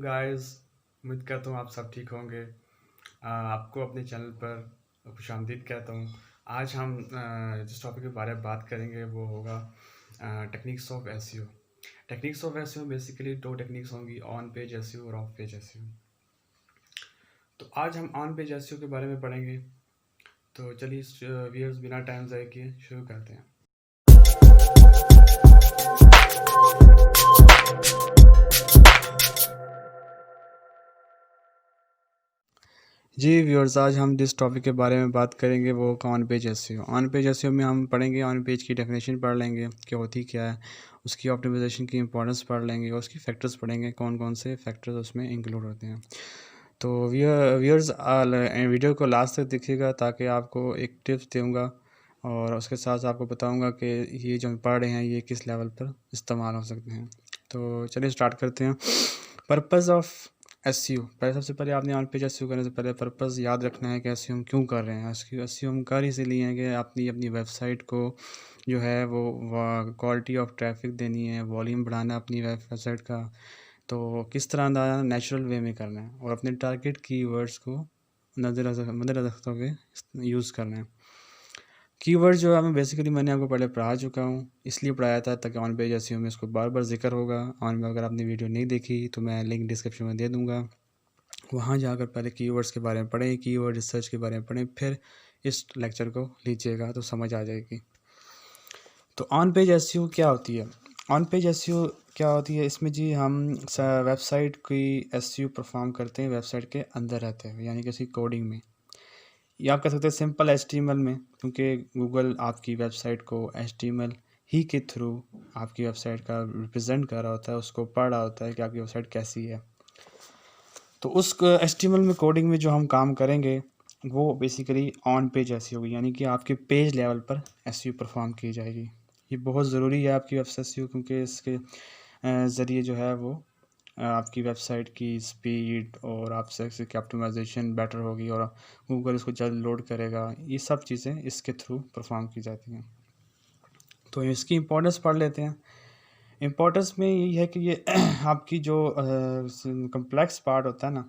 Guys, उम्मीद करता हूँ आप सब ठीक होंगे। आपको अपने चैनल पर खुशामदीद कहता हूँ। आज हम जिस टॉपिक के बारे में बात करेंगे वो होगा techniques of SEO. Techniques of SEO basically दो टेक्निक्स होंगी, ऑन पेज एसईओ और ऑफ पेज एसईओ। तो आज हम ऑन पेज एसईओ के बारे में पढ़ेंगे। तो चलिए व्यूअर्स, बिना टाइम ज़ाया किए शुरू करते हैं। जी व्यूअर्स, आज हम जिस टॉपिक के बारे में बात करेंगे वो on page SEO. On page SEO में हम पढ़ेंगे, ऑन पेज की डेफिनेशन पढ़ लेंगे कि होती क्या है, उसकी ऑप्टिमाइजेशन की इंपॉर्टेंस पढ़ लेंगे और उसकी फैक्टर्स पढ़ेंगे, कौन कौन से फैक्टर्स उसमें इंक्लूड होते हैं। तो व्यूअर्स, वीडियो को लास्ट तक देखिएगा ताकि आपको एक टिप्स दूँगा और उसके साथ आपको बताऊँगा कि ये जो हम पढ़ रहे हैं ये किस लेवल पर इस्तेमाल हो सकते हैं। तो चलिए स्टार्ट करते हैं। Purpose of SEO. पहले सबसे पहले आपने ऑन पेज एसईओ करने से पहले पर्पज़ याद रखना है कि एसईओ हम क्यों कर रहे हैं। एसईओ हम कर इसीलिए हैं कि अपनी वेबसाइट को जो है वो क्वालिटी ऑफ ट्रैफिक देनी है, वॉल्यूम बढ़ाना है अपनी वेबसाइट का। तो किस तरह का नेचुरल वे में करना है और अपने टारगेट कीवर्ड्स को मद्देनज़र रखते हुए यूज़ करना है। कीवर्ड जो है बेसिकली मैंने आपको पहले पढ़ा चुका हूँ, इसलिए पढ़ाया था ताकि ऑन पेज एसईओ में इसको बार बार जिक्र होगा। ऑन में अगर आपने वीडियो नहीं देखी तो मैं लिंक डिस्क्रिप्शन में दे दूँगा, वहाँ जाकर पहले कीवर्ड्स के बारे में पढ़ें, कीवर्ड रिसर्च के बारे में पढ़ें, फिर इस लेक्चर को लीजिएगा तो समझ आ जाएगी। तो ऑन पेज एसईओ क्या होती है? ऑन पेज एसईओ क्या होती है? इसमें जी हम वेबसाइट की एसईओ परफॉर्म करते हैं, वेबसाइट के अंदर रहते हैं, यानी कि उसकी कोडिंग में, या आप कह सकते हैं सिंपल एचटीएमएल में, क्योंकि गूगल आपकी वेबसाइट को एचटीएमएल ही के थ्रू आपकी वेबसाइट का रिप्रेजेंट कर रहा होता है, उसको पढ़ रहा होता है कि आपकी वेबसाइट कैसी है। तो उस एचटीएमएल में कोडिंग में जो हम काम करेंगे वो बेसिकली ऑन पेज एसईओ होगी, यानी कि आपके पेज लेवल पर एसईओ परफॉर्म की जाएगी। ये बहुत ज़रूरी है आपकी वेबसाइट एसईओ, क्योंकि इसके ज़रिए जो है वो आपकी वेबसाइट की स्पीड और आपसे की ऑप्टिमाइजेशन बेटर होगी और गूगल इसको जल्द लोड करेगा। ये सब चीज़ें इसके थ्रू परफॉर्म की जाती हैं। तो इसकी इम्पोर्टेंस पढ़ लेते हैं। इम्पोर्टेंस में यही है कि ये आपकी जो कम्प्लेक्स पार्ट होता है ना,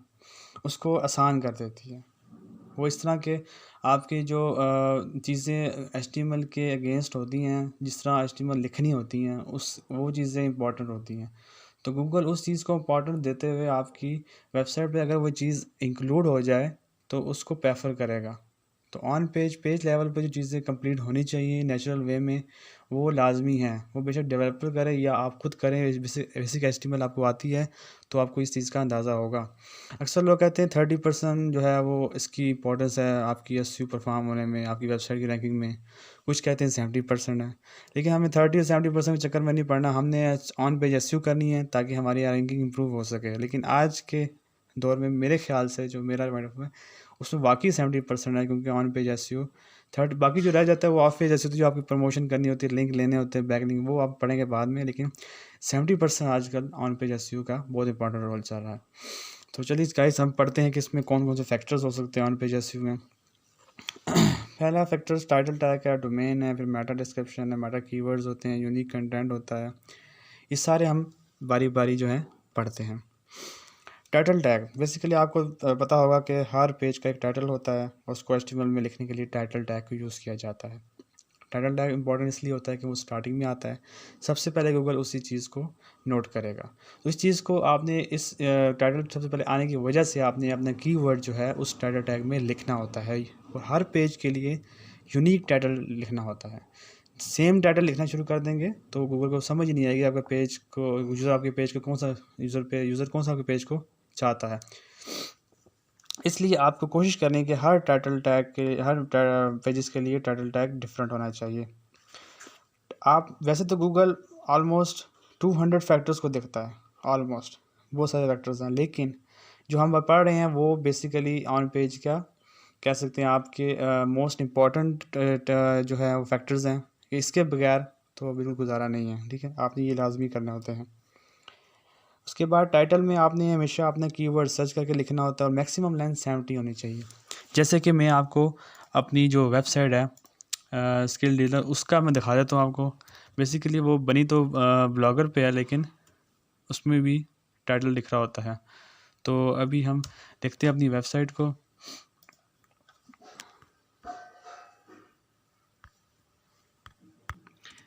उसको आसान कर देती है। वो इस तरह के आपकी जो चीज़ें एचटीएमएल के अगेंस्ट होती हैं, जिस तरह एचटीएमएल लिखनी होती हैं, वो चीज़ें इंपॉर्टेंट होती हैं। तो गूगल उस चीज़ को इम्पॉर्टेंट देते हुए आपकी वेबसाइट पे अगर वो चीज़ इंक्लूड हो जाए तो उसको प्रेफर करेगा। तो ऑन पेज लेवल पे जो चीज़ें कंप्लीट होनी चाहिए नेचुरल वे में, वो लाजमी है। वो बेशक डेवलपर करे या आप खुद करें, बेसिक एचटीएमएल आपको आती है तो आपको इस चीज़ का अंदाज़ा होगा। अक्सर लोग कहते हैं 30% जो है वो इसकी इंपॉर्टेंस है आपकी एसईओ परफॉर्म होने में, आपकी वेबसाइट की रैंकिंग में। कुछ कहते हैं 70% है, लेकिन हमें 30 और 70% के चक्कर में नहीं पड़ना। हमने ऑन पेज एसईओ करनी है ताकि हमारी रैंकिंग इंप्रूव हो सके। लेकिन आज के दौर में मेरे ख्याल से, जो मेरा पॉइंट ऑफ व्यू है, उसमें वाकई 70% है, क्योंकि ऑन पेज एसईओ बाकी जो रह जाता है वो ऑफ पेज एसईओ, जो आपकी प्रमोशन करनी होती है, लिंक लेने होते हैं, बैकलिंक, वो आप पढ़ेंगे बाद में। लेकिन 70% आजकल ऑन पेज एसईओ का बहुत इंपॉर्टेंट रोल चल रहा है। तो चलिए गाइस, हम पढ़ते हैं कि इसमें कौन कौन से फैक्टर्स हो सकते हैं ऑन पेज एसईओ में। पहला फैक्टर्स टाइटल टैग है, डोमेन है, फिर मेटा डिस्क्रिप्शन है, मेटा कीवर्ड्स होते हैं, यूनिक कंटेंट होता है। ये सारे हम बारी बारी जो है पढ़ते हैं। टाइटल टैग, बेसिकली आपको पता होगा कि हर पेज का एक टाइटल होता है और उसको एचटीएमएल में लिखने के लिए टाइटल टैग को यूज़ किया जाता है। टाइटल टैग इंपॉर्टेंट इसलिए होता है कि वो स्टार्टिंग में आता है, सबसे पहले गूगल उसी चीज़ को नोट करेगा। तो इस चीज़ को आपने इस टाइटल सबसे पहले आने की वजह से आपने अपना कीवर्ड जो है उस टाइटल टैग में लिखना होता है, और हर पेज के लिए यूनिक टाइटल लिखना होता है। सेम टाइटल लिखना शुरू कर देंगे तो गूगल को समझ नहीं आएगी आपका पेज को, यूज़र आपके पेज को कौन सा यूज़र कौन सा आपके पेज को चाहता है। इसलिए आपको कोशिश करनी है कि हर टाइटल टैग के, हर पेजेस के लिए टाइटल टैग डिफरेंट होना चाहिए। आप वैसे तो गूगल ऑलमोस्ट 200 फैक्टर्स को देखता है, ऑलमोस्ट बहुत सारे फैक्टर्स हैं, लेकिन जो हम पढ़ रहे हैं वो बेसिकली ऑन पेज का कह सकते हैं आपके मोस्ट इम्पॉर्टेंट जो है वो फैक्टर्स हैं। इसके बगैर तो बिल्कुल गुजारा नहीं है, ठीक है, आपने ये लाजमी करने होते हैं। उसके बाद टाइटल में आपने हमेशा अपना कीवर्ड सर्च करके लिखना होता है और मैक्सिमम लेंथ 70 होनी चाहिए। जैसे कि मैं आपको अपनी जो वेबसाइट है स्किल डीलर, उसका मैं दिखा देता हूँ आपको। बेसिकली वो बनी तो ब्लॉगर पे है, लेकिन उसमें भी टाइटल लिख रहा होता है। तो अभी हम देखते हैं अपनी वेबसाइट को।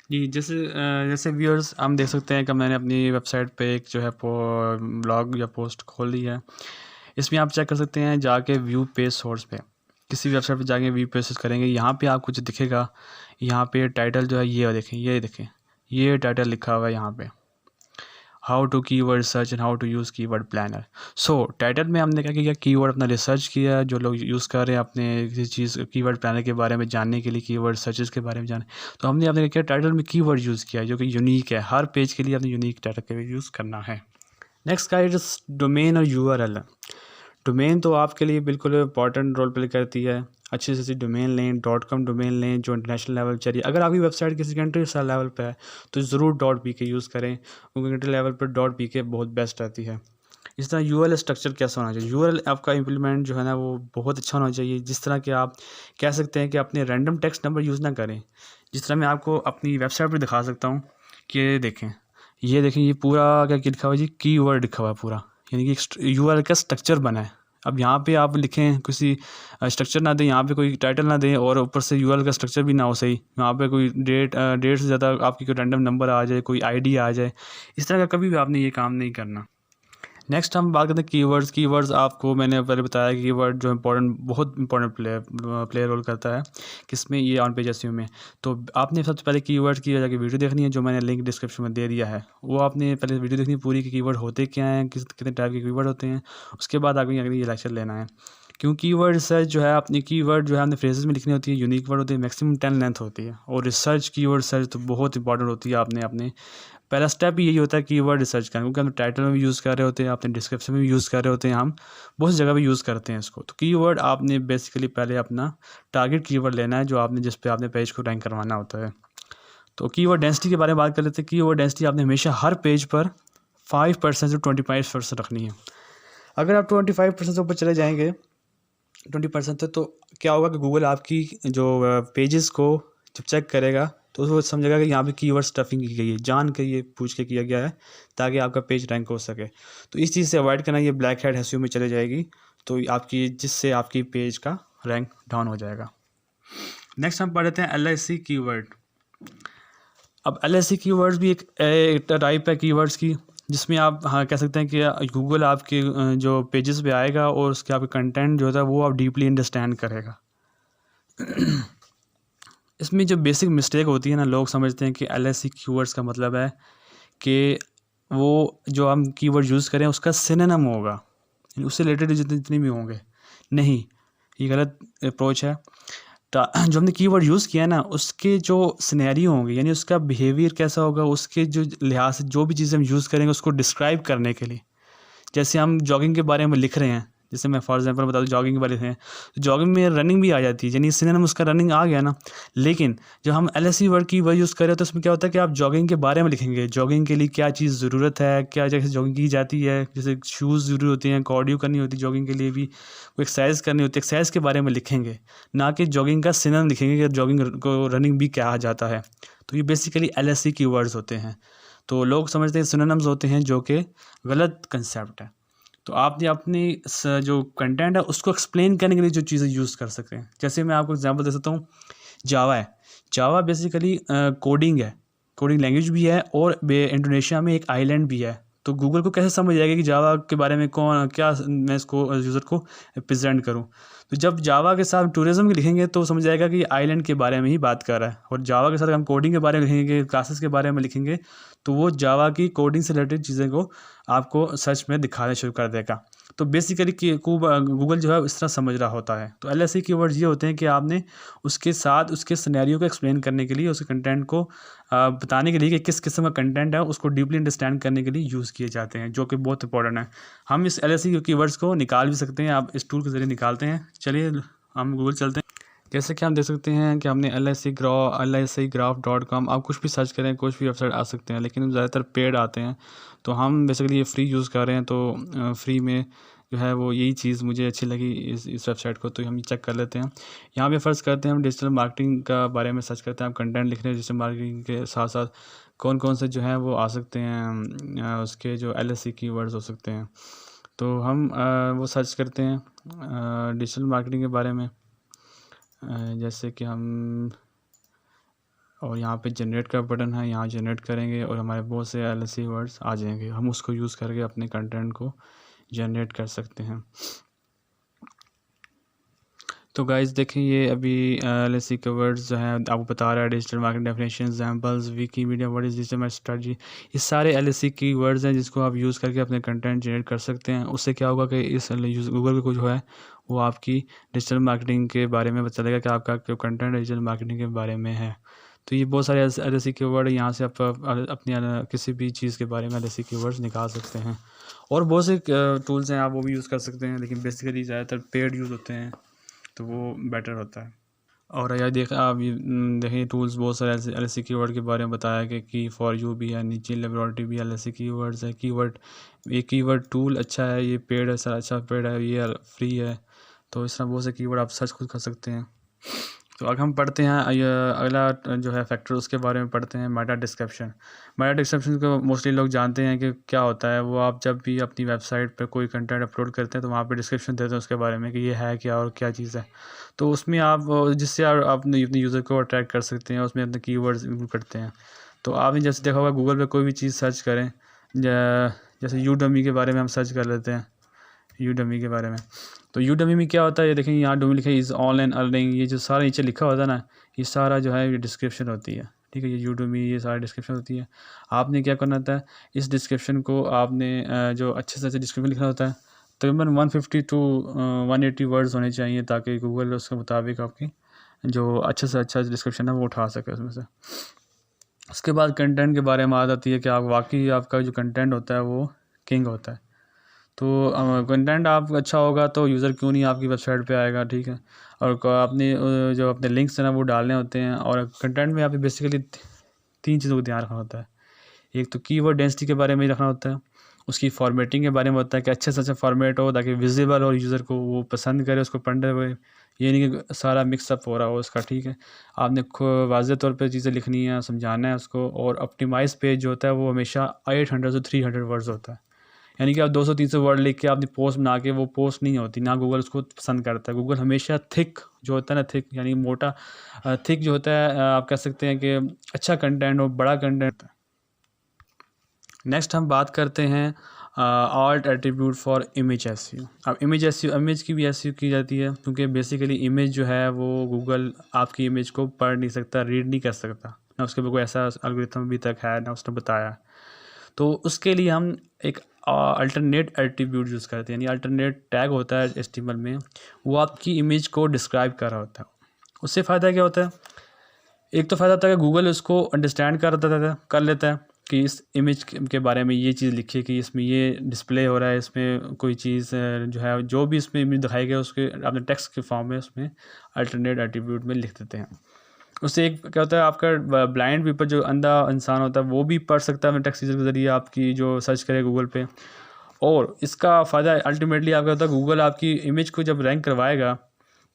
जी, जैसे व्यूअर्स हम देख सकते हैं कि मैंने अपनी वेबसाइट पे एक जो है ब्लॉग या पोस्ट खोल ली है। इसमें आप चेक कर सकते हैं जाके व्यू पेज सोर्स पे, किसी भी वेबसाइट पे जाके व्यू पेज करेंगे, यहाँ पे आपको जो दिखेगा, यहाँ पे टाइटल जो है ये देखें ये टाइटल लिखा हुआ है यहाँ पे, how to keyword search and how to use keyword planner. So title में हमने क्या किया, कीवर्ड अपना रिसर्च किया, जो लोग यूज़ कर रहे हैं अपने किसी चीज़ कीवर्ड प्लानर के बारे में जानने के लिए, कीवर्ड सर्चेस के बारे में जाने, तो हमने अपने क्या टाइटल में कीवर्ड यूज़ किया जो कि यूनिक है। हर पेज के लिए अपने यूनिक टाइटल का यूज़ करना है। नेक्स्ट का इज डोमेन और यूआरएल। डोमेन तो आपके लिए बिल्कुल इंपॉर्टेंट रोल प्ले करती है। अच्छी से अच्छी डोमेन लें, .com डोमेन लें जो इंटरनेशनल लेवल चलिए। अगर आपकी वेबसाइट किसी कंट्री से लेवल पे है तो ज़रूर .pk यूज़ करें, क्योंकि कंट्री लेवल पर .pk बहुत बेस्ट रहती है। इस तरह यूआरएल स्ट्रक्चर कैसा होना चाहिए, यूआरएल आपका इम्प्लीमेंट जो है ना वो बहुत अच्छा होना चाहिए। जिस तरह कि आप कह सकते हैं कि अपने रैंडम टेक्स्ट नंबर यूज़ ना करें। जिस तरह मैं आपको अपनी वेबसाइट पर दिखा सकता हूँ कि ये देखें ये पूरा क्या लिखा हुआ है जी, कीवर्ड लिखा हुआ है पूरा, यानी कि यूआरएल का स्ट्रक्चर बना है। अब यहाँ पे आप लिखें किसी स्ट्रक्चर ना दें, यहाँ पे कोई टाइटल ना दें और ऊपर से यूआरएल का स्ट्रक्चर भी ना हो सही, यहाँ पे कोई डेट से ज़्यादा आपकी कोई रैंडम नंबर आ जाए, कोई आईडी आ जाए, इस तरह का कभी भी आपने ये काम नहीं करना। नेक्स्ट हम बात करते हैं कीवर्ड्स आपको मैंने पहले बताया कि कीवर्ड जो बहुत इंपॉर्टेंट प्ले रोल करता है किसमें, ये ऑन पेज एसईओ में। तो आपने सबसे पहले कीवर्ड्स की जाके वीडियो देखनी है, जो मैंने लिंक डिस्क्रिप्शन में दे दिया है, वो आपने पहले वीडियो देखनी है पूरी कि कीवर्ड होते क्या हैं, कितने टाइप के कीवर्ड होते हैं। उसके बाद आगे ये लेक्चर लेना है, क्योंकि कीवर्ड रिसर्च जो है अपनी कीवर्ड जो है हमने फ्रेजेस में लिखनी होती है, यूनिक वर्ड होती है, मैक्सिमम 10 लेंथ होती है। और रिसर्च कीवर्ड सर्च तो बहुत इंपॉर्टेंट होती है। आपने अपने पहला स्टेप यही होता है कीवर्ड रिसर्च करना, क्योंकि हम टाइटल में भी यूज़ कर रहे होते हैं, अपने डिस्क्रिप्शन में भी यूज़ कर रहे होते हैं, हम बहुत सी जगह भी यूज़ करते हैं इसको। तो कीवर्ड आपने बेसिकली पहले अपना टारगेट कीवर्ड लेना है जो आपने जिस पे आपने पेज को रैंक करवाना होता है। तो कीवर्ड डेंसिटी के बारे में बात कर लेते हैं। कीवर्ड डेंसिटी आपने हमेशा हर पेज पर 5% से 25% रखनी है। अगर आप 25% से ऊपर चले जाएंगे 20% तो क्या होगा कि गूगल आपकी जो पेजेस को जब चेक करेगा तो वो समझेगा कि यहाँ पे कीवर्ड स्टफिंग की गई है, जान के ये पूछ के किया गया है ताकि आपका पेज रैंक हो सके। तो इस चीज़ से अवॉइड करना, ये ब्लैक हेड एसईओ में चले जाएगी तो आपकी जिससे आपकी पेज का रैंक डाउन हो जाएगा। नेक्स्ट हम पढ़ लेते हैं LIC कीवर्ड। अब LIC कीवर्ड्स भी एक टाइप है कीवर्ड्स की, जिसमें आप हाँ कह सकते हैं कि गूगल आपके जो पेजेस पे आएगा और उसके आपके कंटेंट जो होता है वो आप डीपली अंडरस्टैंड करेगा। इसमें जो बेसिक मिस्टेक होती है ना, लोग समझते हैं कि LIC कीवर्ड्स का मतलब है कि वो जो हम कीवर्ड यूज़ करें उसका सिनोनिम होगा, उससे रिलेटेड जितने भी होंगे। नहीं, ये गलत अप्रोच है। जो हमने कीवर्ड यूज़ किया है ना उसके जो सिनेरियो होंगे, यानी उसका बिहेवियर कैसा होगा, उसके जो लिहाज से जो भी चीज़ें हम यूज़ करेंगे उसको डिस्क्राइब करने के लिए। जैसे हम जॉगिंग के बारे में लिख रहे हैं, जैसे मैं फॉर एग्जांपल बता दूं जॉगिंग के बारे में, तो जॉगिंग में रनिंग भी आ जाती है, यानी सिनोनिम उसका रनिंग आ गया ना। लेकिन जब हम LIC वर्ड की वर्ड यूज़ करें तो उसमें क्या होता है कि आप जॉगिंग के बारे में लिखेंगे, जॉगिंग के लिए क्या चीज़ ज़रूरत है, क्या जैसे जॉगिंग की जाती है, जैसे शूज़ ज़रूरी होती हैं, कार्डियो करनी होती है जॉगिंग के लिए भी, कोई एक्सरसाइज करनी होती है, एक्सरसाइज के बारे में लिखेंगे, ना कि जॉगिंग का सिनोनिम लिखेंगे कि जॉगिंग को रनिंग भी कहा जाता है। तो ये बेसिकली LIC की वर्ड्स होते हैं। तो लोग समझते हैं सिनोनिम्स होते हैं, जो कि गलत कंसेप्ट है। तो आपने अपनी जो कंटेंट है उसको एक्सप्लेन करने के लिए जो चीज़ें यूज़ कर सकते हैं। जैसे मैं आपको एग्जांपल दे सकता हूँ, जावा है। जावा बेसिकली कोडिंग है, कोडिंग लैंग्वेज भी है और इंडोनेशिया में एक आइलैंड भी है। तो गूगल को कैसे समझ आएगा कि जावा के बारे में क्या मैं इसको यूज़र को प्रेजेंट करूँ। तो जब जावा के साथ टूरिज़्म के लिखेंगे तो समझ जाएगा कि आइलैंड के बारे में ही बात कर रहा है, और जावा के साथ हम कोडिंग के बारे में लिखेंगे, क्लासेस के बारे में लिखेंगे, तो वो जावा की कोडिंग से रिलेटेड चीज़ें को आपको सर्च में दिखाना शुरू कर देगा। तो बेसिकली कि गूगल जो है इस तरह समझ रहा होता है। तो LIC कीवर्ड्स ये होते हैं कि आपने उसके साथ उसके सिनेरियो को एक्सप्लेन करने के लिए, उसके कंटेंट को बताने के लिए कि किस किस्म का कंटेंट है, उसको डीपली अंडरस्टैंड करने के लिए यूज़ किए जाते हैं, जो कि बहुत इंपॉर्टेंट है। हम इस LIC कीवर्ड्स को निकाल भी सकते हैं, आप इस टूल के ज़रिए निकालते हैं। चलिए हम गूगल चलते हैं। जैसे कि हम देख सकते हैं कि हमने LICgraph.com, आप कुछ भी सर्च करें कुछ भी वेबसाइट आ सकते हैं, लेकिन ज़्यादातर पेड आते हैं। तो हम बेसिकली ये फ्री यूज़ कर रहे हैं, तो फ्री में जो है वो यही चीज़ मुझे अच्छी लगी इस वेबसाइट को, तो हम चेक कर लेते हैं। यहाँ पे फ़र्ज़ करते हैं हम डिजिटल मार्केटिंग का बारे में सर्च करते हैं, हम कंटेंट लिख रहे हैं डिजिटल मार्केटिंग के साथ साथ कौन कौन से जो हैं वो आ सकते हैं, उसके जो LSE कीवर्ड्स हो सकते हैं। तो हम वो सर्च करते हैं डिजिटल मार्केटिंग के बारे में, जैसे कि हम, और यहाँ पे जनरेट का बटन है, यहाँ जनरेट करेंगे और हमारे बहुत से LSE वर्ड्स आ जाएंगे। हम उसको यूज़ करके अपने कंटेंट को जनरेट कर सकते हैं। तो गाइस देखें, ये अभी LSE के वर्ड्स जो हैं आपको बता रहा है, digital marketing definition, examples, Wikimedia, what is digital marketing strategy. ये सारे LSE की वर्ड्स हैं जिसको आप यूज़ करके अपने कंटेंट जनरेट कर सकते हैं। उससे क्या होगा कि इस गूगल को जो है वो आपकी डिजिटल मार्केटिंग के बारे में बता देगा कि आपका कंटेंट डिजिटल मार्केटिंग के बारे में है। तो ये बहुत सारे LSE के वर्ड, यहाँ से आप अपनी किसी भी चीज़ के बारे में LSE के वर्ड्स निकाल सकते हैं। और बहुत से टूल्स हैं, आप वो भी यूज़ कर सकते हैं, लेकिन बेसिकली ज़्यादातर पेड यूज़ होते हैं तो वो बेटर होता है। और यार आप देखें टूल्स बहुत सारे LSE कीवर्ड के बारे में बताया कि फॉर यू भी है, नीचे लेबोरेटरी भी LSE कीवर्ड्स है। ये कीवर्ड टूल अच्छा है, ये पेड है सर, अच्छा पेड है, ये फ्री है। तो इस तरह बहुत से कीवर्ड आप सर्च खुद कर सकते हैं। तो अगर हम पढ़ते हैं अगला जो है फैक्टर, उसके बारे में पढ़ते हैं मेटा डिस्क्रिप्शन। मेटा डिस्क्रिप्शन को मोस्टली लोग जानते हैं कि क्या होता है। वो आप जब भी अपनी वेबसाइट पर कोई कंटेंट अपलोड करते हैं तो वहाँ पे डिस्क्रिप्शन देते हैं उसके बारे में कि ये है क्या और क्या चीज़ है। तो उसमें आप जिससे आप अपने यूज़र को अट्रैक्ट कर सकते हैं, उसमें अपने कीवर्ड्स इंक्लूड करते हैं। तो आपने जैसे देखा होगा गूगल पे कोई भी चीज़ सर्च करें, जैसे यूडमी के बारे में हम सर्च कर लेते हैं, यूडमी के बारे में। तो यूडमी में क्या होता है, ये देखें यहाँ डोमी लिखा है इज़ ऑनलाइन अर्निंग, ये जो सारा नीचे लिखा होता है ना, ये सारा जो है ये डिस्क्रिप्शन होती है। ठीक है, ये यूडमी, ये सारा डिस्क्रिप्शन होती है। आपने क्या करना होता है, इस डिस्क्रिप्शन को आपने जो अच्छे से अच्छे डिस्क्रिप्शन लिखना होता है, तकरीबन 150 to 180 वर्ड्स होने चाहिए, ताकि गूगल उसके मुताबिक आपकी जो अच्छे से अच्छा डिस्क्रिप्शन है वो उठा सके उसमें से। उसके बाद कंटेंट के बारे में बात आती है कि आप वाकई आपका जो कंटेंट होता है वो किंग होता है। तो कंटेंट आप अच्छा होगा तो यूज़र क्यों नहीं आपकी वेबसाइट पे आएगा। ठीक है, और आपने जो अपने लिंक्स हैं ना वो डालने होते हैं। और कंटेंट में आपको बेसिकली 3 चीज़ों को ध्यान रखना होता है। एक तो कीवर्ड डेंसिटी के बारे में रखना होता है, उसकी फॉर्मेटिंग के बारे में होता है कि अच्छे से अच्छा फॉर्मेट हो ताकि विजिबल हो, यूज़र को वो पसंद करे उसको पढ़ते हुए, ये नहीं कि सारा मिक्सअप हो रहा हो उसका। ठीक है, आपने वाज़ेह तौर पे चीज़ें लिखनी है, समझाना है उसको। और ऑप्टिमाइज़ पेज जो होता है वो हमेशा 800 से 300 वर्ड्स होता है, यानी कि आप 200-300 वर्ड लिख के आपने पोस्ट बना के वो पोस्ट नहीं होती ना, गूगल उसको पसंद करता है। गूगल हमेशा थिक जो होता है ना, थिक यानी मोटा, थिक जो होता है, आप कह सकते हैं कि अच्छा कंटेंट हो, बड़ा कंटेंट। नेक्स्ट हम बात करते हैं art attribute for image SEO. अब इमेज की भी एसईओ की जाती है, क्योंकि बेसिकली इमेज जो है वो गूगल आपकी इमेज को पढ़ नहीं सकता, रीड नहीं कर सकता, ना उसके ऊपर कोई ऐसा एल्गोरिथम अभी तक है ना उसने बताया। तो उसके लिए हम एक अल्टरनेट एट्रीब्यूट यूज़ करते हैं, यानी अल्टरनेट टैग होता है HTML में, वो आपकी इमेज को डिस्क्राइब कर रहा होता है। उससे फ़ायदा क्या होता है, एक तो फ़ायदा होता है कि गूगल उसको अंडरस्टैंड कर लेता है कि इस इमेज के बारे में ये चीज़ लिखी है, कि इसमें ये डिस्प्ले हो रहा है, इसमें कोई चीज़ जो है, जो भी इसमें इमेज दिखाई गई उसके अपने टेक्स्ट के फॉर्म में उसमें अल्टरनेट एट्रीब्यूट में लिख देते हैं। उससे एक क्या होता है, आपका ब्लाइंड पीपल जो अंधा इंसान होता है वो भी पढ़ सकता है अपने टेक्स्ट यूज़र के ज़रिए आपकी जो सर्च करे गूगल पे। और इसका फ़ायदा अल्टीमेटली आपका होता है, गूगल आपकी इमेज को जब रैंक करवाएगा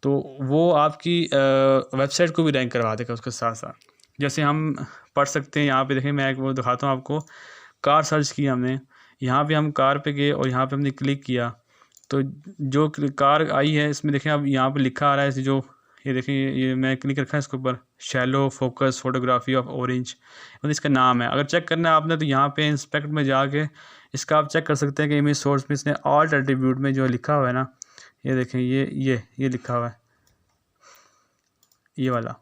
तो वो आपकी वेबसाइट को भी रैंक करवा देगा उसके साथ साथ। जैसे हम पढ़ सकते हैं, यहाँ पे देखें, मैं एक वो दिखाता हूँ आपको। कार सर्च किया हमने, यहाँ पे हम कार पे गए और यहाँ पे हमने क्लिक किया, तो जो कार आई है इसमें देखें, अब यहाँ पे लिखा आ रहा है, जो ये देखें, ये मैं क्लिक रखा है इसके ऊपर, shallow focus photography of orange, मतलब इसका नाम है। अगर चेक करना है आपने तो यहाँ पे इंस्पेक्ट में जाके इसका आप चेक कर सकते हैं कि इमेज सोर्स में इसने ऑल्ट एट्रीब्यूट में जो लिखा हुआ है ना, ये देखें, ये लिखा हुआ है, ये वाला,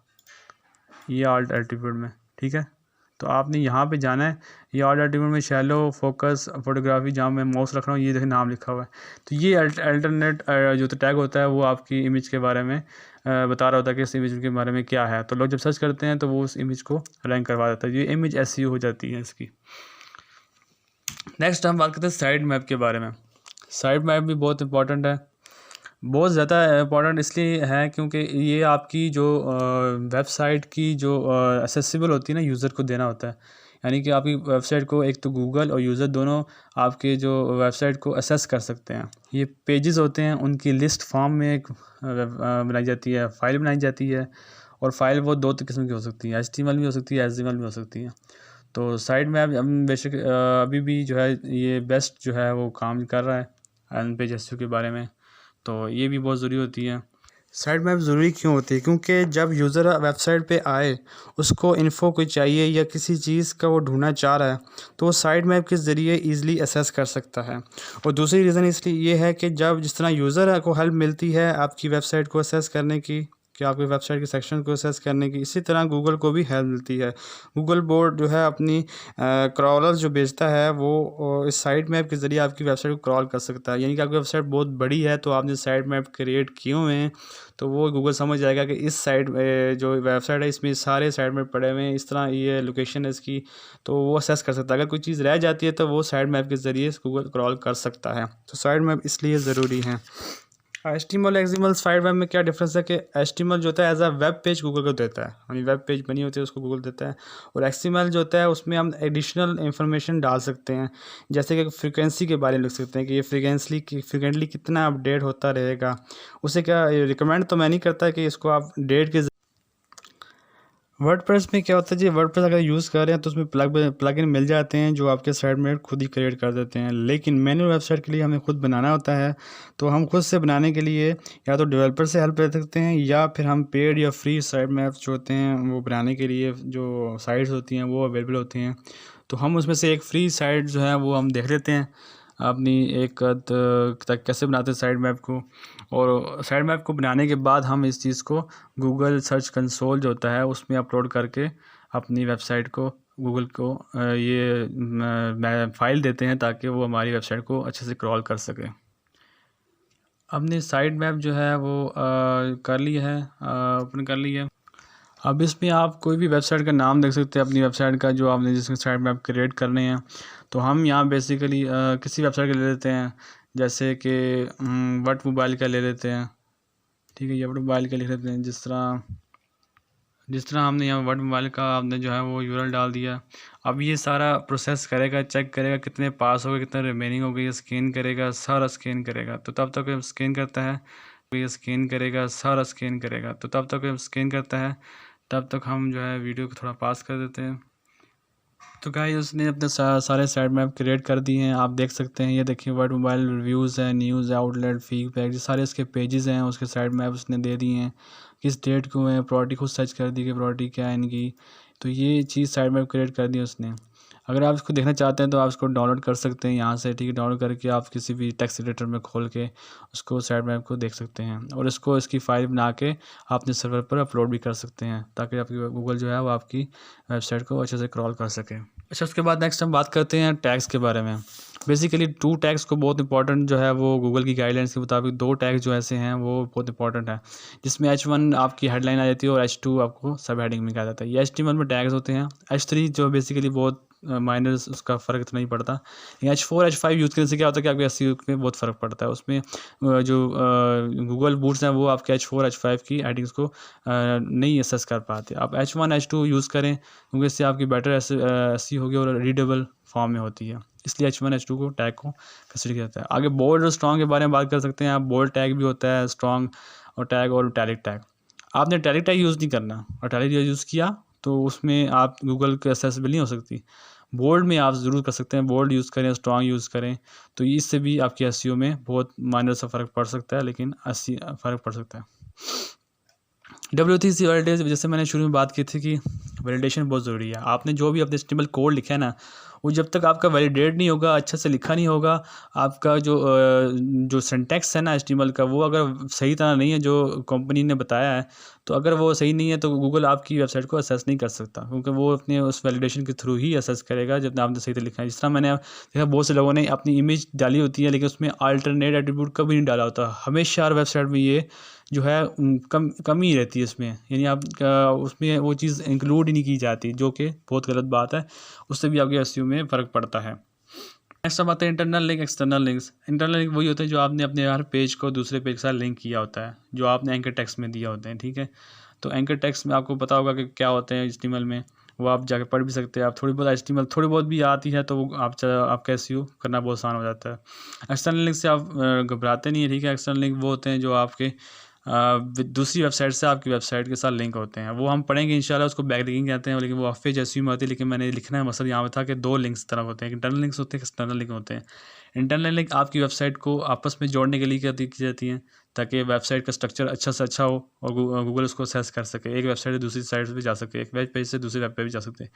ये ऑल्ट एट्रीब्यूट में। ठीक है, तो आपने यहाँ पे जाना है, ये ऑल्ट एट्रीब्यूट में शैलो फोकस फोटोग्राफी, जहाँ मैं माउस रख रहा हूँ, ये देखें नाम लिखा हुआ है। तो ये अल्टरनेट जो तो टैग होता है वो आपकी इमेज के बारे में बता रहा होता है कि इस इमेज के बारे में क्या है। तो लोग जब सर्च करते हैं तो वो उस इमेज को रैंक करवा देता है, ये इमेज एसईओ हो जाती है इसकी। नेक्स्ट हम बात करते हैं साइट मैप के बारे में। साइट मैप भी बहुत इंपॉर्टेंट है, बहुत ज़्यादा इंपॉर्टेंट इसलिए है क्योंकि ये आपकी जो वेबसाइट की जो एक्सेसिबल होती है ना, यूज़र को देना होता है। यानी कि आपकी वेबसाइट को एक तो गूगल और यूज़र दोनों आपके जो वेबसाइट को असेस कर सकते हैं। ये पेजेस होते हैं, उनकी लिस्ट फॉर्म में एक बनाई जाती है, फ़ाइल बनाई जाती है। और फाइल वो 2 किस्म की हो सकती है, HTML भी हो सकती है, XML भी हो सकती है। तो साइड मैप हम बेशक अभी भी जो है ये बेस्ट जो है वो काम कर रहा है ऑन पेज एसईओ के बारे में, तो ये भी बहुत ज़रूरी होती है। साइड मैप ज़रूरी क्यों होती है? क्योंकि जब यूज़र वेबसाइट पे आए, उसको इन्फो कोई चाहिए या किसी चीज़ का वो ढूंढना चाह रहा है, तो वो साइड मैप के ज़रिए ईज़िली असेस कर सकता है। और दूसरी रीज़न इसलिए ये है कि जब जिस तरह यूज़र को हेल्प मिलती है आपकी वेबसाइट को असेस करने की, कि आपकी वेबसाइट के सेक्शन को असेस करने की, इसी तरह गूगल को भी हेल्प मिलती है। गूगल बोर्ड जो है अपनी क्रॉलर जो भेजता है वो इस साइड मैप के ज़रिए आपकी वेबसाइट को क्रॉल कर सकता है। यानी कि आपकी वेबसाइट बहुत बड़ी है तो आपने साइड मैप क्रिएट किए हुए हैं, तो वो गूगल समझ जाएगा कि इस साइड जो वेबसाइट है इसमें सारे साइड मैप पड़े हुए हैं, इस तरह ये लोकेशन है इसकी, तो वो असेस कर सकता है। अगर कोई चीज़ रह जाती है तो वो साइड मैप के ज़रिए गूगल क्रॉल कर सकता है। तो साइड मैप इसलिए ज़रूरी है। HTML एक्सएमएल साइड वेब में क्या डिफरेंस है कि HTML जो होता है as a web page Google को देता है, यानी वेब पेज बनी होती है उसको गूगल देता है, और XML जो होता है उसमें हम एडिशनल इंफॉर्मेशन डाल सकते हैं, जैसे कि फ्रीक्वेंसी के बारे में लिख सकते हैं कि ये फ्रिक्वेंटली कितना अपडेट होता रहेगा। उसे क्या रिकमेंड तो मैं नहीं करता कि इसको आप डेट के वर्डप्रेस में क्या होता है जी, वर्डप्रेस अगर यूज़ कर रहे हैं तो उसमें प्लगइन मिल जाते हैं जो आपके साइड में खुद ही क्रिएट कर देते हैं, लेकिन मैनुअल वेबसाइट के लिए हमें खुद बनाना होता है। तो हम खुद से बनाने के लिए या तो डेवलपर से हेल्प ले सकते हैं या फिर हम पेड या फ्री साइड मैप्स जो होते हैं वो बनाने के लिए जो साइट्स होती हैं वो अवेलेबल होती हैं। तो हम उसमें से एक फ्री साइट जो है वो हम देख लेते हैं अपनी एक तक कैसे बनाते हैं साइड मैप को, और साइड मैप को बनाने के बाद हम इस चीज़ को गूगल सर्च कंसोल जो होता है उसमें अपलोड करके अपनी वेबसाइट को गूगल को फाइल देते हैं ताकि वो हमारी वेबसाइट को अच्छे से क्रॉल कर सके। अपनी साइड मैप जो है वो कर ली है, ओपन कर ली है। अब इसमें आप कोई भी वेबसाइट का नाम देख सकते हैं अपनी वेबसाइट का जो आपने जिसके साइड मैप क्रिएट करने हैं। तो हम यहाँ बेसिकली किसी वेबसाइट का ले लेते हैं, जैसे कि वट मोबाइल का ले लेते हैं, ठीक है, ये वट मोबाइल का लिख लेते हैं। जिस तरह हमने यहाँ वट मोबाइल का आपने जो है वो यूआरएल डाल दिया। अब ये सारा प्रोसेस करेगा, चेक करेगा कितने पास हो गए, कितने रिमेनिंग हो गई, ये स्कैन करेगा, सारा स्कैन करेगा। तो तब तक स्कैन करता है, ये स्कैन करेगा, सारा स्कैन करेगा। तो तब तक स्कैन करता है, तब तक हम जो है वीडियो को थोड़ा पास कर देते हैं। तो गाइस उसने अपने सारे साइड मैप क्रिएट कर दिए हैं, आप देख सकते हैं। ये देखिए वर्ड मोबाइल रिव्यूज़ है, न्यूज़ आउटलेट, फीडबैक, सारे इसके पेजेस हैं, उसके साइड मैप उसने दे दिए हैं, किस डेट को है, प्रॉपर्टी खुद सर्च कर दी कि प्रॉपर्टी क्या है इनकी। तो ये चीज़ साइड मैप क्रिएट कर दी उसने। अगर आप इसको देखना चाहते हैं तो आप इसको डाउनलोड कर सकते हैं यहाँ से, ठीक है। डाउनलोड करके आप किसी भी टेक्स्ट एडिटर में खोल के उसको साइड मैप को देख सकते हैं, और इसको इसकी फाइल बना के आप अपने सर्वर पर अपलोड भी कर सकते हैं ताकि आपकी गूगल जो है वो आपकी वेबसाइट को अच्छे से क्रॉल कर सके। अच्छा, उसके बाद नेक्स्ट हम बात करते हैं टैग्स के बारे में। बेसिकली 2 टैग्स को बहुत इंपॉर्टेंट जो है वो गूगल की गाइडलाइंस के मुताबिक 2 टैग्स जो ऐसे हैं वो बहुत इंपॉर्टेंट है, जिसमें H1 आपकी हेडलाइन आ जाती है और H2 आपको सब हेडिंग में कहा जाता है। ये HTML में टैग्स होते हैं। H3 जो बेसिकली बहुत माइनर उसका फ़र्क इतना नहीं पड़ता। H4 H5 यूज़ करने से क्या होता है कि आपके एसईओ में बहुत फ़र्क पड़ता है। उसमें जो गूगल बूट्स हैं वो आपके H4 H5 की हेडिंग्स को नहीं असेस कर पाते। आप H1 H2 यूज़ करें क्योंकि इससे आपकी बेटर एसईओ होगी और रीडेबल फॉर्म में होती है, इसलिए H1 H2 को टैग को कंसिडर किया जाता है। आगे बोल्ड और स्ट्रॉन्ग के बारे में बात कर सकते हैं आप। बोल्ड टैग भी होता है, स्ट्रॉन्ग और टैग और इटैलिक टैग। आपने इटैलिक टैग यूज़ नहीं करना, और इटैलिक यूज़ किया तो उसमें आप गूगल के एक्सेसिबल नहीं हो सकती। बोल्ड में आप ज़रूर कर सकते हैं, बोल्ड यूज़ करें, स्ट्रॉन्ग यूज़ करें, तो इससे भी आपकी एसईओ में बहुत माइनर सा फ़र्क पड़ सकता है, लेकिन फ़र्क पड़ सकता है। W3C वैलिडेशन, जैसे मैंने शुरू में बात की थी कि वैलिडेशन बहुत ज़रूरी है। आपने जो भी अपने HTML कोड लिखा है ना, वो जब तक आपका वैलिडेट नहीं होगा, अच्छा से लिखा नहीं होगा, आपका जो सिंटैक्स है ना HTML का, वो अगर सही तरह नहीं है जो कंपनी ने बताया है, तो अगर वो सही नहीं है तो गूगल आपकी वेबसाइट को असेस नहीं कर सकता, क्योंकि वो अपने उस वैलिडेशन के थ्रू ही असेस करेगा जब आपने सही तरह लिखा है। जिस तरह मैंने देखा बहुत से लोगों ने अपनी इमेज डाली होती है लेकिन उसमें अल्टरनेट एट्रीब्यूट कभी नहीं डाला होता। हमेशा हर वेबसाइट में ये जो है कम ही रहती है इसमें, यानी आप उसमें वो चीज़ इंक्लूड ही नहीं की जाती, जो कि बहुत गलत बात है। उससे भी आपके एसईओ में फ़र्क पड़ता है। नेक्स्ट अब आते हैं internal link, external links. Internal link वही होते हैं जो आपने अपने हर पेज को दूसरे पेज के साथ लिंक किया होता है, जो आपने एंकर टेक्स्ट में दिया होते हैं, ठीक है। तो एंकर टेक्स्ट में आपको पता होगा कि क्या होते हैं HTML में, वो आप जाके पढ़ भी सकते हैं। आप थोड़ी बहुत HTML थोड़ी बहुत भी आती है तो वो आपका एसईओ करना बहुत आसान हो जाता है। एक्सटर्नल लिंक से आप घबराते नहीं है, ठीक है। एक्सटर्नल लिंक वो होते हैं जो आपके दूसरी वेबसाइट से आपकी वेबसाइट के साथ लिंक होते हैं, वो हम पढ़ेंगे इंशाल्लाह, उसको बैकलिंकिंग कहते हैं, लेकिन वो ऑफ-पेज एसईओ में होती है। लेकिन मैंने लिखना है मकसद यहाँ पे था कि दो लिंक्स तरफ होते हैं, इंटरनल लिंक्स होते हैं, एक्सटर्नल लिंक होते हैं। इंटरनल लिंक आपकी वेबसाइट को आपस में जोड़ने के लिए की जाती हैं, ताकि वेबसाइट का स्ट्रक्चर अच्छा से अच्छा हो और गूगल उसको असेस कर सके, एक वेबसाइट से दूसरी साइट पे जा सके, एक वेब पेज से दूसरे वेब पे भी जा सकते हैं।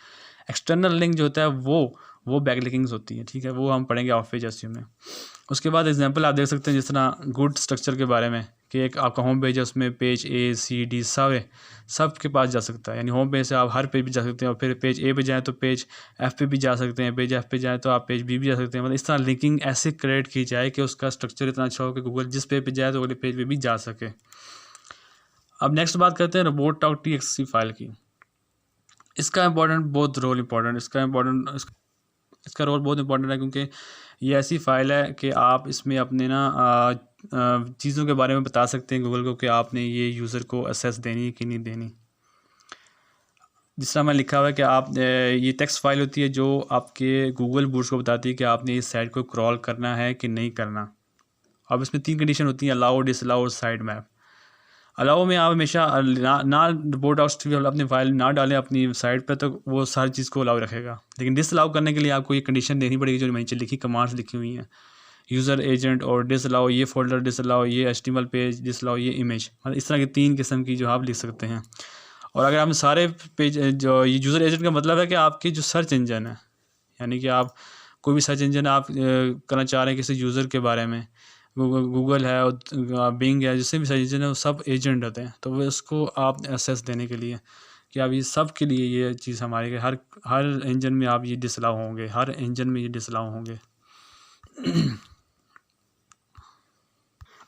एक्सटर्नल लिंक जो होता है वो बैकलिंकिंग्स होती हैं, ठीक है, वो हम पढ़ेंगे ऑफ-पेज एसईओ में। उसके बाद एग्जांपल आप देख सकते हैं, जिस तरह गुड स्ट्रक्चर के बारे में, कि एक आपका होम पेज है, उसमें पेज ए सी डी सब है, सब के पास जा सकता है, यानी होम पेज से आप हर पेज भी जा सकते हैं, और फिर पेज ए पे जाएँ तो पेज एफ पे भी जा सकते हैं, पेज एफ पे जाएँ तो आप पेज बी भी जा सकते हैं। मतलब इस तरह लिंकिंग ऐसे क्रिएट की जाए कि उसका स्ट्रक्चर इतना अच्छा हो कि गूगल जिस पेज पे जाए तो अगले पेज पे भी जा सके। अब नेक्स्ट बात करते हैं रोबोट टॉक टीएक्सटी फाइल की। इसका रोल बहुत इंपॉर्टेंट है, क्योंकि ये ऐसी फ़ाइल है कि आप इसमें अपने ना चीज़ों के बारे में बता सकते हैं गूगल को कि आपने ये यूज़र को एक्सेस देनी है कि नहीं देनी। जिस तरह मैं लिखा हुआ है कि आप ये टेक्स्ट फाइल होती है जो आपके गूगल बूट्स को बताती है कि आपने इस साइट को क्रॉल करना है कि नहीं करना। अब इसमें 3 कंडीशन होती हैं, अलाउ, डिसअलाउ और साइड मैप। अलाउ में आप हमेशा ना रिपोर्ट आउट अपनी फाइल ना डालें अपनी साइट पे, तो वो सारी चीज़ को अलाउ रखेगा। लेकिन डिसअलाउ करने के लिए आपको ये कंडीशन देनी पड़ेगी जो नीचे लिखी कमांड्स लिखी हुई हैं, यूज़र एजेंट और डिसअलाउ ये फोल्डर, डिसअलाउ ये एचटीएमएल पेज, डिसअलाउ ये इमेज। मतलब इस तरह की 3 किस्म की जो आप लिख सकते हैं। और अगर आप सारे पेज जो ये यूज़र एजेंट का मतलब है कि आपकी जो सर्च इंजन है, यानी कि आप कोई भी सर्च इंजन आप करना चाह रहे हैं किसी यूज़र के बारे में, गूगल है और बिंग है, जिससे भी सर्च इंजन है वो सब एजेंट होते हैं। तो वो उसको आप एक्सेस देने के लिए कि आप ये सब के लिए ये चीज़ हमारे के हर इंजन में आप ये डिसअलाउ होंगे, हर इंजन में ये डिसअलाउ होंगे।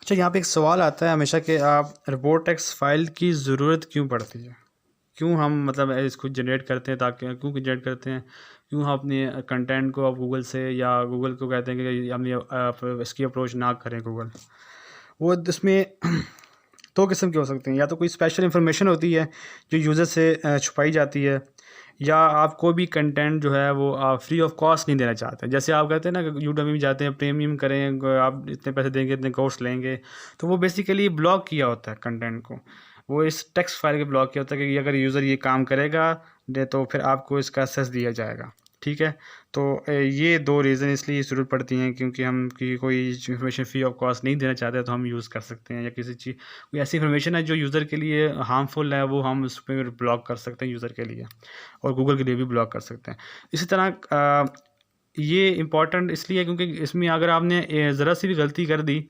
अच्छा, यहाँ पे एक सवाल आता है हमेशा कि आप रिपोर्ट टेक्स्ट फाइल की ज़रूरत क्यों पड़ती है? क्यों हम मतलब इसको जनरेट करते हैं, ताकि क्यों जनरेट करते हैं, क्यों हम अपने कंटेंट को अब गूगल से या गूगल को कहते हैं कि हम ये इसकी अप्रोच ना करें गूगल। वो इसमें 2 किस्म के हो सकते हैं, या तो कोई स्पेशल इन्फॉर्मेशन होती है जो यूज़र से छुपाई जाती है, या आप कोई भी कंटेंट जो है वो आप फ्री ऑफ कॉस्ट नहीं देना चाहते। जैसे आप कहते हैं ना कि यूट्यूब में भी जाते हैं, प्रीमियम करें, आप इतने पैसे देंगे, इतने कोर्स लेंगे, तो वो बेसिकली ब्लॉक किया होता है कंटेंट को। वो इस टेक्स्ट फाइल के ब्लॉक किया होता है कि अगर यूज़र ये काम करेगा तो फिर आपको इसका एक्सेस दिया जाएगा, ठीक है। तो ये 2 रीज़न इसलिए ज़रूरत पड़ती हैं, क्योंकि हम कि कोई इन्फॉर्मेशन फ्री ऑफ कॉस्ट नहीं देना चाहते तो हम यूज़ कर सकते हैं, या किसी चीज़ कोई ऐसी इन्फॉर्मेशन है जो यूज़र के लिए हार्मफुल है, वो हम उस पर ब्लॉक कर सकते हैं यूज़र के लिए, और गूगल के लिए भी ब्लॉक कर सकते हैं। इसी तरह ये इम्पॉर्टेंट इसलिए है क्योंकि इसमें अगर आपने ज़रा सी भी गलती कर दी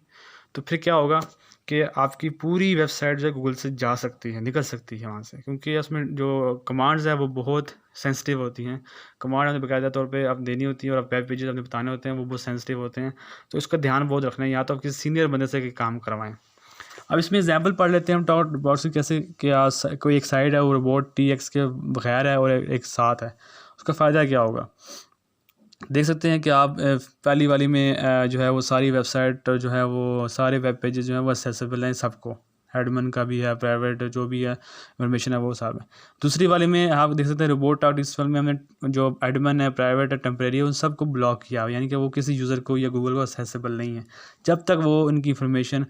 तो फिर क्या होगा कि आपकी पूरी वेबसाइट जो है गूगल से जा सकती है, निकल सकती है वहाँ से, क्योंकि उसमें जो कमांड्स है वो बहुत सेंसिटिव होती हैं। कमांड हमें बाकायदा तौर पे आप देनी होती है, और वेब पेजेस अपने बताने होते हैं, वो बहुत सेंसिटिव होते हैं। तो इसका ध्यान बहुत रखना है, या तो आप किसी सीनियर बंदे से काम करवाएं। अब इसमें एग्जांपल पढ़ लेते हैं हम टॉट रोबोट्स की, कैसे क्या कोई एक साइड है वो रोबोट टीएक्स के बगैर है और एक साथ है, उसका फ़ायदा क्या होगा। देख सकते हैं कि आप पहली वाली में जो है वो सारी वेबसाइट जो है वो सारे वेब पेजेस जो हैं वो एक्सेसिबल हैं सबको, एडमिन का भी है, प्राइवेट जो भी है इन्फॉर्मेशन है वो सब है। दूसरी वाली में आप देख सकते हैं रिपोर्ट आउट, इस वाले में हमने जो एडमिन है, प्राइवेट है, टेम्परेरी है, उन सबको ब्लॉक किया, यानी कि वो किसी यूज़र को या गूगल को एक्सेसिबल नहीं है जब तक वो उनकी इन्फॉर्मेशन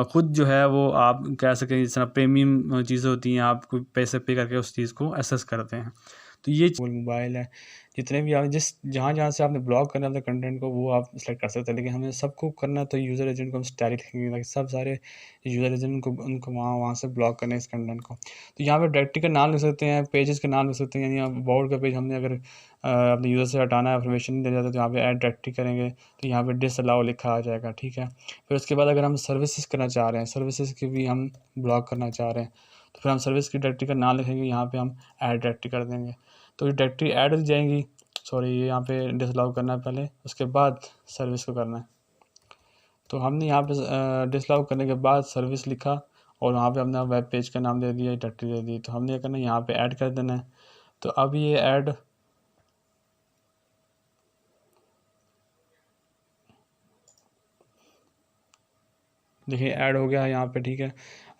खुद जो है वो आप कह सकें, जिस तरह प्रीमियम चीज़ें होती हैं, आप कोई पैसे पे करके उस चीज़ को एक्सेस करते हैं। तो ये मोबाइल है, जितने भी आप जहाँ से आपने ब्लॉक करना है अपने कंटेंट को, वो आप सेलेक्ट कर सकते हैं। लेकिन हमें सबको करना तो यूज़र एजेंट को हम डायरेक्ट लिखेंगे, ताकि सब सारे यूज़र एजेंट को उनको वहाँ से ब्लॉक करना है इस कंटेंट को। तो यहाँ पे डायरेक्टरी का नाम लिख सकते हैं, पेजेस का नाम लिख सकते हैं, यानी अबाउट का पेज हमने अगर अपने यूज़र से हटाना है, इन्फॉर्मेशन नहीं देना चाहते, तो यहाँ पे ऐड डायरेक्टरी करेंगे तो यहाँ पे डिसअलाउ लिखा आ जाएगा, ठीक है। फिर उसके बाद अगर हम सर्विसेज करना चाह रहे हैं, सर्विसेज की भी हम ब्लॉक करना चाह रहे हैं, तो फिर हम सर्विस की डायरेक्टरी का नाम लिखेंगे, यहाँ पे हम ऐड डायरेक्टरी कर देंगे, तो ये डायरेक्टरी ऐड हो जाएंगी। सॉरी, ये यहाँ पे डिसअलाउ करना है पहले, उसके बाद सर्विस को करना है। तो हमने यहाँ पे डिसअलाउ करने के बाद सर्विस लिखा, और वहाँ पे हमने वेब पेज का नाम दे दिया, डायरेक्टरी दे दी। तो हमने क्या करना है, यहाँ पे ऐड कर देना है। तो अब ये ऐड देखिए ऐड हो गया है यहाँ पे, ठीक है।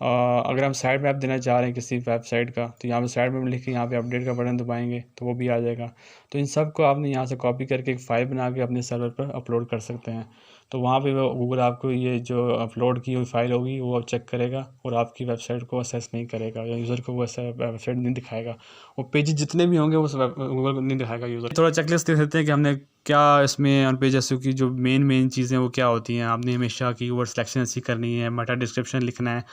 अगर हम साइड मैप देना चाह रहे हैं किसी वेबसाइट का, तो यहाँ पे साइड मैप लिख के यहाँ पे अपडेट का बटन दबाएंगे तो वो भी आ जाएगा। तो इन सब को आपने यहाँ से कॉपी करके एक फ़ाइल बना के अपने सर्वर पर अपलोड कर सकते हैं। तो वहाँ पे वो गूगल आपको ये जो अपलोड की हुई फाइल होगी वो चेक करेगा और आपकी वेबसाइट को असेस नहीं करेगा, या यूज़र को वो ऐसा वेबसाइट नहीं दिखाएगा। वो पेज जितने भी होंगे उस गूगल को नहीं दिखाएगा यूज़र। थोड़ा चेकलिस्ट देख सकते हैं कि हमने क्या इसमें ऑन पेज एसईओ की जो मेन चीज़ें वो क्या होती हैं। आपने हमेशा कीवर्ड सिलेक्शन अच्छी करनी है, मेटा डिस्क्रिप्शन लिखना है,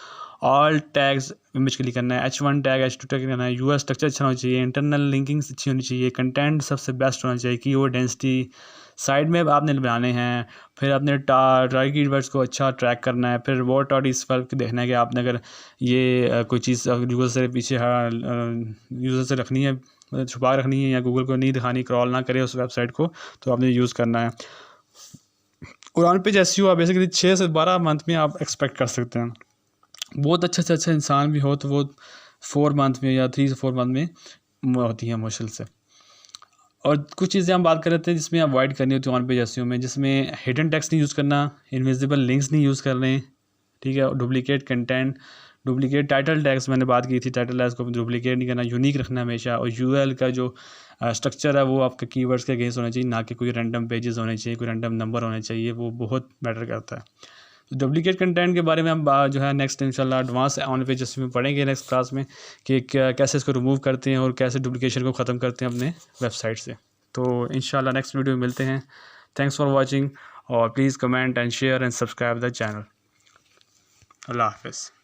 ऑल टैग्स इमेज के लिए करना है, H1 टैग H2 टैग करना है, यूआर स्ट्रक्चर अच्छा होना चाहिए, इंटरनल लिंकिंग्स अच्छी होनी चाहिए, कंटेंट सबसे बेस्ट होना चाहिए, कीवर्ड डेंसिटी साइड में आपने बनाने हैं। फिर आपने ट्राई कीवर्ड्स को अच्छा ट्रैक करना है। फिर रिवॉर्ड और इस फर्क देखना है कि आपने अगर ये कोई चीज़ यूज़र से पीछे यूज़र से रखनी है, मतलब छुपा रखनी है या गूगल को नहीं दिखानी, क्रॉल ना करे उस वेबसाइट को, तो आपने यूज़ करना है। और ऑन पेज एसईओ आप बेसिकली 6 से 12 मंथ में आप एक्सपेक्ट कर सकते हैं। बहुत अच्छे से अच्छा इंसान भी हो तो वो 4 मंथ में या 3 से 4 मंथ में होती है मुश्किल से। और कुछ चीज़ें हम बात कर रहे थे जिसमें अवॉइड करनी होती है ऑन पेज एसईओ में, जिसमें हिडन टेक्स्ट नहीं यूज़ करना, इनविजिबल लिंक्स नहीं यूज़ करने, ठीक है, duplicate content, duplicate title tags मैंने बात की थी, टाइटल टैग्स को डुप्लीकेट नहीं करना, यूनिक रखना हमेशा। और यूआरएल का जो स्ट्रक्चर है वो आपके कीवर्ड्स के अगेंस्ट होना चाहिए, ना कि कोई रैंडम पेजेस होने चाहिए, कोई रैंडम नंबर होने चाहिए, वो बहुत मैटर करता है। तो डुप्लीकेट कंटेंट के बारे में हम जो है नेक्स्ट इंशाल्लाह एडवांस ऑन पेजेस में पढ़ेंगे नेक्स्ट क्लास में, कि कैसे इसको रिमूव करते हैं और कैसे डुप्लीकेशन को ख़त्म करते हैं अपने वेबसाइट से। तो इंशाल्लाह नेक्स्ट वीडियो में मिलते हैं। थैंक्स फॉर वॉचिंग, और please comment and share and subscribe the channel. अल्लाह हाफ़िज़।